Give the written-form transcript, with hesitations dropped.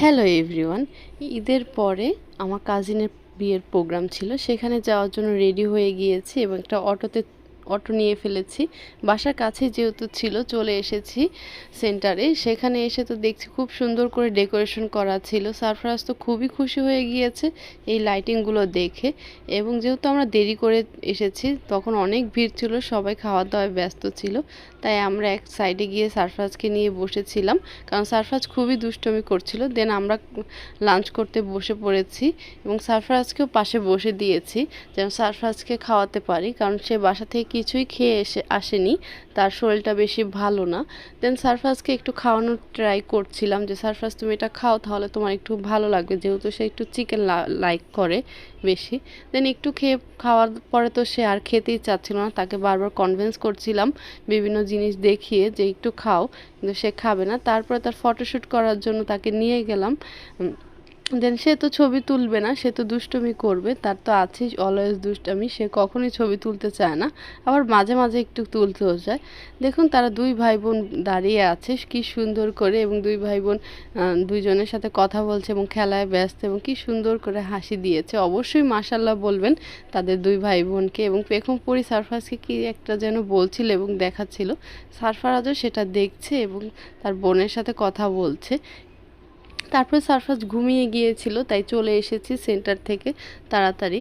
Hello everyone. ঈদের পরে আমার কাজিনের বিয়ের প্রোগ্রাম ছিল, সেখানে যাওয়ার জন্য রেডি হয়ে গিয়েছি এবং একটা অটো নিয়ে ফেলেছি। বাসার কাছে যেহেতু ছিল, চলে এসেছি সেন্টারে। সেখানে এসে তো দেখছি খুব সুন্দর করে ডেকোরেশন করা ছিল। সারফরাজ তো খুবই খুশি হয়ে গিয়েছে এই লাইটিংগুলো দেখে। এবং যেহেতু আমরা দেরি করে এসেছি, তখন অনেক ভিড় ছিল, সবাই খাওয়া দাওয়ায় ব্যস্ত ছিল। তাই আমরা এক সাইডে গিয়ে সারফরাজকে নিয়ে বসেছিলাম, কারণ সারফরাজ খুবই দুষ্টুমি করছিল। দেন আমরা লাঞ্চ করতে বসে পড়েছি এবং সারফরাজকেও পাশে বসে দিয়েছি যেন সারফরাজকে খাওয়াতে পারি, কারণ সে বাসা থেকে কিছুই খেয়ে আসেনি, তার শরীরটা বেশি ভালো না। দেন সারফরাজকে একটু খাওয়ানোর ট্রাই করছিলাম যে সারফরাজ তুমি এটা খাও, তাহলে তোমার একটু ভালো লাগবে, যেহেতু সে একটু চিকেন লাইক করে বেশি। দেন একটু খাওয়ার পরে তো সে আর খেতেই চাচ্ছিল না, তাকে বারবার কনভিন্স করছিলাম বিভিন্ন জিনিস দেখিয়ে যে একটু খাও, কিন্তু সে খাবে না। তারপরে তার ফটোশ্যুট করার জন্য তাকে নিয়ে গেলাম। দেন সে তো ছবি তুলবে না, সে তো দুষ্টুমি করবে, তার তো আছেই অলওয়েজ দুষ্টামি, সে কখনোই ছবি তুলতে চায় না, আবার মাঝে মাঝে একটু তুলতেও চায়। দেখুন তারা দুই ভাই বোন দাঁড়িয়ে আছে কি সুন্দর করে, এবং দুই ভাই বোন দুইজনের সাথে কথা বলছে এবং খেলায় ব্যস্ত, এবং কি সুন্দর করে হাসি দিয়েছে। অবশ্যই মাশাল্লাহ বলবেন তাদের দুই ভাই বোনকে। এবং পেখম পরি সারফারাজকে কি একটা যেন বলছিল এবং দেখাচ্ছিল, সারফারাজও সেটা দেখছে এবং তার বোনের সাথে কথা বলছে। তারপরে সারফরাজ ঘুমিয়ে গিয়েছিল, তাই চলে এসেছি সেন্টার থেকে তাড়াতাড়ি।